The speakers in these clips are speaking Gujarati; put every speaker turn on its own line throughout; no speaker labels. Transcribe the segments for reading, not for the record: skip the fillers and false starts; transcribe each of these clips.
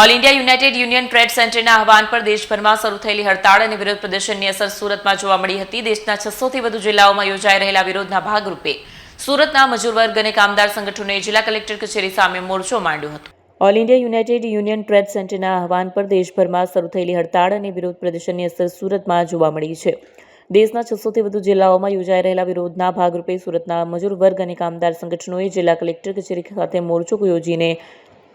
All India United union trade સેન્ટરના આહવાન પર દેશભરમાં શરૂ થયેલી હડતાળ અને વિરોધ પ્રદર્શનની અસર સુરતમાં જોવા મળી હતી। દેશના 600થી વધુ જિલ્લાઓમાં યોજાઈ રહેલા વિરોધના ભાગરૂપે સુરતના મજૂર વર્ગ અને કામદાર સંગઠનોએ જિલ્લા કલેક્ટર કચેરી સામે મોરચો માંડ્યો હતો। All India United union trade સેન્ટરના આહવાન પર દેશભરમાં શરૂ થયેલી હડતાળ અને વિરોધ પ્રદર્શનની અસર સુરતમાં જોવા મળી છે। દેશના 600થી વધુ જિલ્લાઓમાં યોજાઈ રહેલા વિરોધના ભાગરૂપે સુરતના મજૂર વર્ગ અને કામદાર સંગઠનોએ જિલ્લા કલેક્ટર કચેરી ખાતે મોરચો યોજીને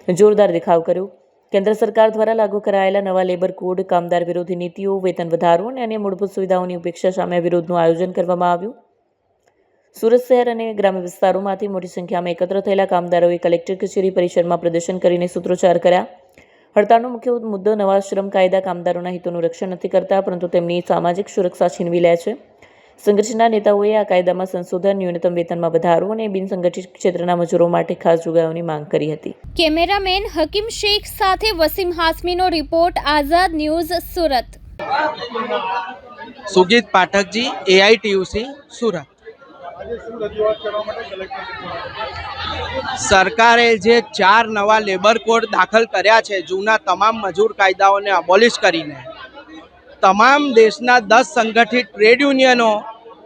જોરદાર દેખાવ કર્યો। કેન્દ્ર સરકાર દ્વારા લાગુ કરાયેલા નવા લેબર કોડ, કામદાર વિરોધી નીતિઓ, વેતન વધારો અને અન્ય મૂળભૂત સુવિધાઓની ઉપેક્ષા સામે વિરોધનું આયોજન કરવામાં આવ્યું। સુરત શહેર અને ગ્રામ્ય વિસ્તારોમાંથી મોટી સંખ્યામાં એકત્ર થયેલા કામદારોએ કલેક્ટર કચેરી પરિસરમાં પ્રદર્શન કરીને સૂત્રોચ્ચાર કર્યા। હડતાળનો મુખ્ય મુદ્દો નવા શ્રમ કાયદા કામદારોના હિતોનું રક્ષણ નથી કરતા, પરંતુ તેમની સામાજિક સુરક્ષા છીનવી લે છે। સંગઠનના નેતાઓએ આ કાયદામાં સંશોધન, ન્યૂનતમ વેતનમાં વધારો અને બિનસંગઠિત ક્ષેત્રના મજૂરો માટે ખાસ જોગવાઈઓની માંગ કરી હતી।
કેમેરામેન હકીમ શેખ સાથે વસીમ હાસમીનો રિપોર્ટ, આઝાદ ન્યૂઝ, સુરત।
સુગીત પાઠકજી, AITUC, સુરત। સરકારે જે 4 નવા લેબર કોડ દાખલ કર્યા છે, જૂના તમામ મજૂર કાયદાઓને અબોલિશ કરીને તમામ દેશના 10 સંગઠિત ટ્રેડ યુનિયનો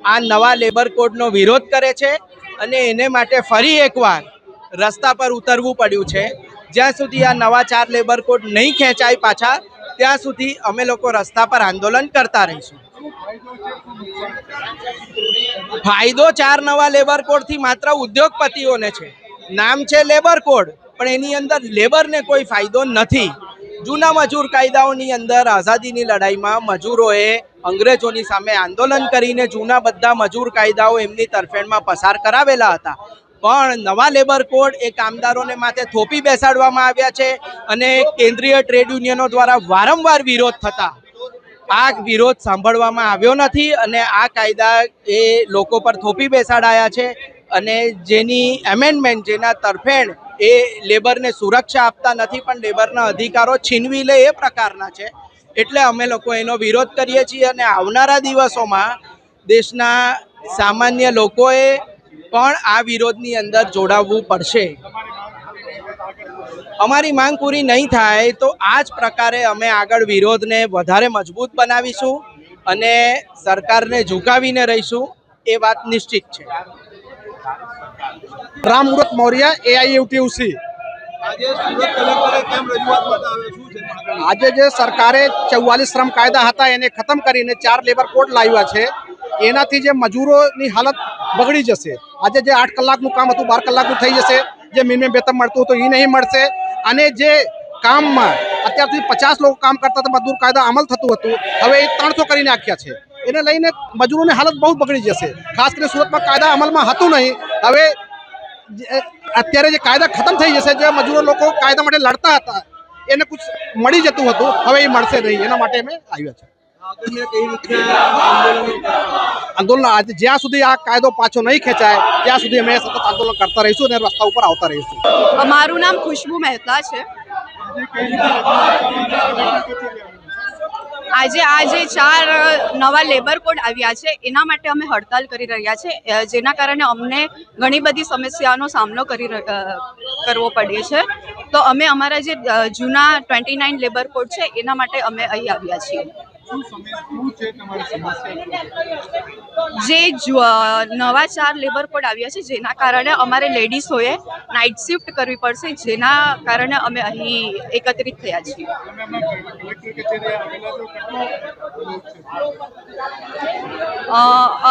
આ નવા લેબર કોડનો વિરોધ કરે છે અને એને માટે ફરી એકવાર રસ્તા પર ઉતરવું પડ્યું છે। જ્યાં સુધી આ નવા 4 લેબર કોડ નહીં ખેંચાય પાછા, ત્યાં સુધી અમે લોકો રસ્તા પર આંદોલન કરતા રહીશું। ફાયદો 4 નવા લેબર કોડથી માત્ર ઉદ્યોગપતિઓને છે। નામ છે લેબર કોડ, પણ એની અંદર લેબરને કોઈ ફાયદો નથી। જૂના મજૂર કાયદાઓની અંદર આઝાદીની લડાઈમાં મજૂરોએ અંગ્રેજોની સામે આંદોલન કરીને જૂના બધા મજૂર કાયદાઓ એમની તરફેણમાં પસાર કરાવેલા હતા, પણ નવા લેબર કોડ એ કામદારોને માથે થોપી બેસાડવામાં આવ્યા છે અને કેન્દ્રીય ટ્રેડ યુનિયનો દ્વારા વારંવાર વિરોધ થતા આ વિરોધ સાંભળવામાં આવ્યો નથી અને આ કાયદા એ લોકો પર થોપી બેસાડાયા છે અને જેની એમેન્ડમેન્ટ, જેના તરફેણ એ લેબરને સુરક્ષા આપતા નથી પણ લેબરના અધિકારો છીનવી લે એ પ્રકારના છે। એટલે અમે લોકો એનો વિરોધ કરીએ છીએ અને આવનારા દિવસોમાં દેશના સામાન્ય લોકોએ પણ આ વિરોધની અંદર જોડાવવું પડશે। અમારી માંગ પૂરી નહીં થાય તો આ જ પ્રકારે અમે આગળ વિરોધને વધારે મજબૂત બનાવીશું અને સરકારને ઝુકાવીને રહીશું, એ વાત નિશ્ચિત છે।
રામમૂર્ત મૌર્ય, AITUC। આજે જે સરકારે 44 શ્રમ કાયદા હતા એને ખતમ કરીને 4 લેબર કોડ લાવ્યા છે, એનાથી જે મજૂરોની હાલત બગડી જશે। આજે જે 8 કલાકનું કામ હતું 12 કલાકનું થઈ જશે, જે મિનિમમ વેતન મળતું હતું એ નહીં મળશે અને જે કામમાં અત્યારથી 50 લોકો કામ કરતા હતા, મજદૂર કાયદા અમલ થતું હતું, હવે એ 300 કરી નાખ્યા છે। એને લઈને મજૂરોની હાલત બહુ બગડી જશે। ખાસ કરીને સુરતમાં કાયદા અમલમાં હતું નહીં, હવે અત્યારે જે કાયદા ખતમ થઈ જશે, જે મજૂરો લોકો કાયદા માટે લડતા હતા એને કુછ મળી જતું હતું, હવે એ મળશે નહીં, એના માટે અમે આવ્યા છે। આંદોલન જ્યાં સુધી આ કાયદો પાછો નહીં ખેંચાય ત્યાં સુધી અમે સતત આંદોલન કરતા રહીશું અને રસ્તા ઉપર આવતા રહીશું।
મારું નામ ખુશ્બુ મહેતા છે। આજે આ જે 4 નવા લેબર કોડ આવ્યા છે એના માટે અમે હડતાલ કરી રહ્યા છે, જેના કારણે અમને ઘણી બધી સમસ્યાનો સામનો કરવો પડે છે। તો અમે અમારા જે જૂના 29 લેબર કોડ છે એના માટે અમે અહીં આવ્યા છીએ। જે નવા 4 લેબર કોડ આવ્યા છે જેના કારણે અમારે લેડીઝોએ નાઇટ શિફ્ટ કરવી પડશે, જેના કારણે અમે અહીં એકત્રિત થયા છીએ।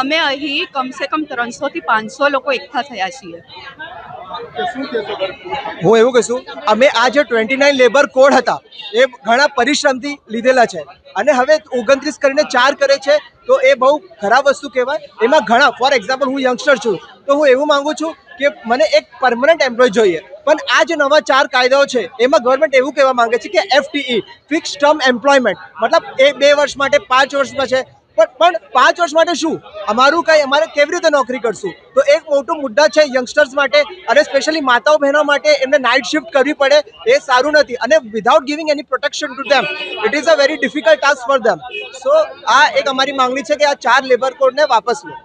અમે અહીં કમસે કમ 300 થી 500 લોકો એકઠા થયા છીએ।
હું એવું કહીશું, અમે આ જે 29 લેબર કોડ હતા એ ઘણા પરિશ્રમથી લીધેલા છે અને હવે 29 કરીને 4 કરે છે, તો એ બહુ ખરાબ વસ્તુ કહેવાય। એમાં ઘણા, ફોર એક્ઝામ્પલ હું યંગસ્ટર છું તો હું એવું માંગુ છું કે મને એક પરમનન્ટ એમ્પ્લોય જોઈએ, પણ આ જે નવા 4 કાયદાઓ છે એમાં ગવર્મેન્ટ એવું કહેવા માંગે છે કે FTE, ફિક્સ ટર્મ એમ્પ્લોયમેન્ટ, મતલબ એ 2 વર્ષ માટે 5 વર્ષમાં છે, પણ 5 વર્ષ માટે શું, અમારે કેવી રીતે નોકરી કરશું? તો એક મોટો મુદ્દા છે યંગસ્ટર્સ માટે અને સ્પેશિયલી માતાઓ બહેનો માટે, એમને નાઇટ શિફ્ટ કરવી પડે એ સારું નથી અને without giving any protection to them it is a very difficult task for them. So આ એક અમારી માંગણી છે કે આ 4 લેબર કોડને વાપસ લો।